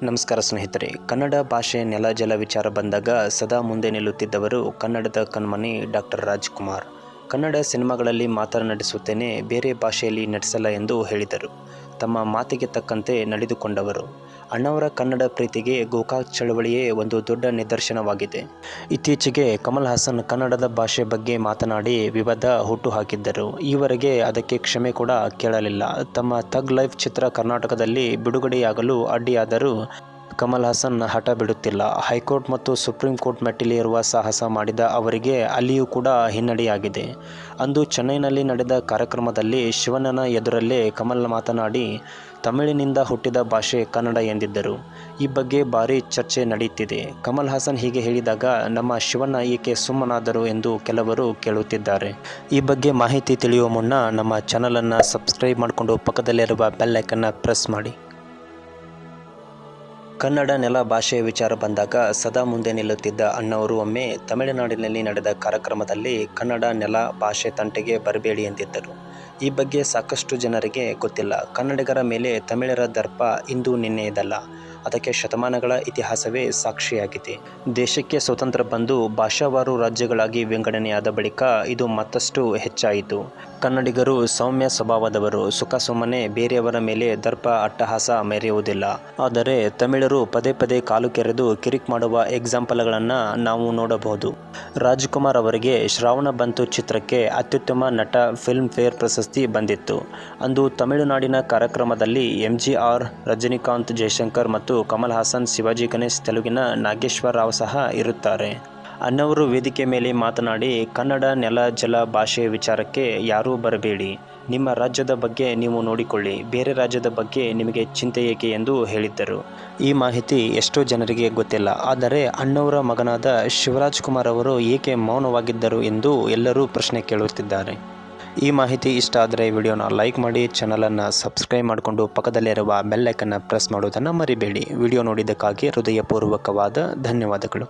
ನಮಸ್ಕಾರ ಸ್ನೇಹಿತರೆ. ಕನ್ನಡ ಭಾಷೆ ನೆಲ ಜಲ ವಿಚಾರ ಬಂದಾಗ ಸದಾ ಮುಂದೆ ನಿಲ್ಲುತ್ತಿದ್ದವರು ಕನ್ನಡದ ಕಣ್ಮಣಿ ಡಾಕ್ಟರ್ ರಾಜ್ಕುಮಾರ್. ಕನ್ನಡ ಸಿನಿಮಾಗಳಲ್ಲಿ ಮಾತ್ರ ನಟಿಸುತ್ತೇನೆ, ಬೇರೆ ಭಾಷೆಯಲ್ಲಿ ನಟಿಸಲ್ಲ ಎಂದು ಹೇಳಿದರು. ತಮ್ಮ ಮಾತಿಗೆ ತಕ್ಕಂತೆ ನಡೆದುಕೊಂಡವರು. ಅಣ್ಣವರ ಕನ್ನಡ ಪ್ರೀತಿಗೆ ಗೋಕಾಕ್ ಚಳವಳಿಯೇ ಒಂದು ದೊಡ್ಡ ನಿದರ್ಶನವಾಗಿದೆ. ಇತ್ತೀಚೆಗೆ ಕಮಲ್ ಹಾಸನ್ ಕನ್ನಡದ ಭಾಷೆ ಬಗ್ಗೆ ಮಾತನಾಡಿ ವಿವಾದ ಹುಟ್ಟುಹಾಕಿದ್ದರು. ಈವರೆಗೆ ಅದಕ್ಕೆ ಕ್ಷಮೆ ಕೂಡ ಕೇಳಲಿಲ್ಲ. ತಮ್ಮ ಥಗ್ ಲೈಫ್ ಚಿತ್ರ ಕರ್ನಾಟಕದಲ್ಲಿ ಬಿಡುಗಡೆಯಾಗಲು ಅಡ್ಡಿಯಾದರೂ ಕಮಲ್ ಹಾಸನ್ ಹಠ ಬಿಡುತ್ತಿಲ್ಲ. ಹೈಕೋರ್ಟ್ ಮತ್ತು ಸುಪ್ರೀಂ ಕೋರ್ಟ್ ಮೆಟ್ಟಿಲೇರುವ ಸಾಹಸ ಮಾಡಿದ ಅವರಿಗೆ ಅಲ್ಲಿಯೂ ಕೂಡ ಹಿನ್ನಡೆಯಾಗಿದೆ. ಅಂದು ಚೆನ್ನೈನಲ್ಲಿ ನಡೆದ ಕಾರ್ಯಕ್ರಮದಲ್ಲಿ ಶಿವಣ್ಣನ ಎದುರಲ್ಲೇ ಕಮಲ್ ಮಾತನಾಡಿ ತಮಿಳಿನಿಂದ ಹುಟ್ಟಿದ ಭಾಷೆ ಕನ್ನಡ ಎಂದಿದ್ದರು. ಈ ಬಗ್ಗೆ ಭಾರೀ ಚರ್ಚೆ ನಡೆಯುತ್ತಿದೆ. ಕಮಲ್ ಹಾಸನ್ ಹೀಗೆ ಹೇಳಿದಾಗ ನಮ್ಮ ಶಿವಣ್ಣ ಏಕೆ ಸುಮ್ಮನಾದರು ಎಂದು ಕೆಲವರು ಕೇಳುತ್ತಿದ್ದಾರೆ. ಈ ಬಗ್ಗೆ ಮಾಹಿತಿ ತಿಳಿಯುವ ಮುನ್ನ ನಮ್ಮ ಚಾನಲನ್ನು ಸಬ್ಸ್ಕ್ರೈಬ್ ಮಾಡಿಕೊಂಡು ಪಕ್ಕದಲ್ಲಿರುವ ಬೆಲ್ ಐಕನ್ನ ಪ್ರೆಸ್ ಮಾಡಿ. ಕನ್ನಡ ನೆಲ ಭಾಷೆಯ ವಿಚಾರ ಬಂದಾಗ ಸದಾ ಮುಂದೆ ನಿಲ್ಲುತ್ತಿದ್ದ ಅಣ್ಣವರು ಒಮ್ಮೆ ತಮಿಳುನಾಡಿನಲ್ಲಿ ನಡೆದ ಕಾರ್ಯಕ್ರಮದಲ್ಲಿ ಕನ್ನಡ ನೆಲ ಭಾಷೆ ತಂಟೆಗೆ ಬರಬೇಡಿ ಎಂದಿದ್ದರು. ಈ ಬಗ್ಗೆ ಸಾಕಷ್ಟು ಜನರಿಗೆ ಗೊತ್ತಿಲ್ಲ. ಕನ್ನಡಿಗರ ಮೇಲೆ ತಮಿಳರ ದರ್ಪ ಇಂದು ನಿನ್ನೆಯದಲ್ಲ, ಅದಕ್ಕೆ ಶತಮಾನಗಳ ಇತಿಹಾಸವೇ ಸಾಕ್ಷಿಯಾಗಿದೆ. ದೇಶಕ್ಕೆ ಸ್ವತಂತ್ರ ಬಂದು ಭಾಷಾವಾರು ರಾಜ್ಯಗಳಾಗಿ ವಿಂಗಡಣೆಯಾದ ಬಳಿಕ ಇದು ಮತ್ತಷ್ಟು ಹೆಚ್ಚಾಯಿತು. ಕನ್ನಡಿಗರು ಸೌಮ್ಯ ಸ್ವಭಾವದವರು, ಸುಖ ಸುಮ್ಮನೆ ಬೇರೆಯವರ ಮೇಲೆ ದರ್ಪ ಅಟ್ಟಹಾಸ ಮೆರೆಯುವುದಿಲ್ಲ. ಆದರೆ ತಮಿಳರು ಪದೇ ಪದೇ ಕಾಲು ಕೆರೆದು ಕಿರಿಕ್ ಮಾಡುವ ಎಕ್ಸಾಂಪಲ್ಗಳನ್ನು ನಾವು ನೋಡಬಹುದು. ರಾಜ್ಕುಮಾರ್ ಅವರಿಗೆ ಶ್ರಾವಣ ಬಂತು ಚಿತ್ರಕ್ಕೆ ಅತ್ಯುತ್ತಮ ನಟ ಫಿಲ್ಮ್ ಫೇರ್ ಪ್ರಶಸ್ತಿ ಬಂದಿತ್ತು. ಅಂದು ತಮಿಳುನಾಡಿನ ಕಾರ್ಯಕ್ರಮದಲ್ಲಿ MGR, ರಜನಿಕಾಂತ್, ಜಯಶಂಕರ್ ಮತ್ತು ಕಮಲ್ ಹಾಸನ್, ಶಿವಾಜಿ ಗಣೇಶ್, ತೆಲುಗಿನ ನಾಗೇಶ್ವರ ರಾವ್ ಸಹ ಇರುತ್ತಾರೆ. ಅಣ್ಣವರು ವೇದಿಕೆ ಮೇಲೆ ಮಾತನಾಡಿ ಕನ್ನಡ ನೆಲ ಜಲ ಭಾಷೆಯ ವಿಚಾರಕ್ಕೆ ಯಾರೂ ಬರಬೇಡಿ, ನಿಮ್ಮ ರಾಜ್ಯದ ಬಗ್ಗೆ ನೀವು ನೋಡಿಕೊಳ್ಳಿ, ಬೇರೆ ರಾಜ್ಯದ ಬಗ್ಗೆ ನಿಮಗೆ ಚಿಂತೆ ಏಕೆ ಎಂದು ಹೇಳಿದ್ದರು. ಈ ಮಾಹಿತಿ ಎಷ್ಟೋ ಜನರಿಗೆ ಗೊತ್ತಿಲ್ಲ. ಆದರೆ ಅಣ್ಣವರ ಮಗನಾದ ಶಿವರಾಜ್ ಕುಮಾರ್ ಅವರು ಏಕೆ ಮೌನವಾಗಿದ್ದರು ಎಂದು ಎಲ್ಲರೂ ಪ್ರಶ್ನೆ ಕೇಳುತ್ತಿದ್ದಾರೆ. ಈ ಮಾಹಿತಿ ಇಷ್ಟ ಆದರೆ ವಿಡಿಯೋನ ಲೈಕ್ ಮಾಡಿ, ಚಾನಲನ್ನು ಸಬ್ಸ್ಕ್ರೈಬ್ ಮಾಡಿಕೊಂಡು ಪಕ್ಕದಲ್ಲಿರುವ ಬೆಲ್ ಐಕನ್ನ ಪ್ರೆಸ್ ಮಾಡುವುದನ್ನು ಮರಿಬೇಡಿ. ವಿಡಿಯೋ ನೋಡಿದ್ದಕ್ಕಾಗಿ ಹೃದಯಪೂರ್ವಕವಾದ ಧನ್ಯವಾದಗಳು.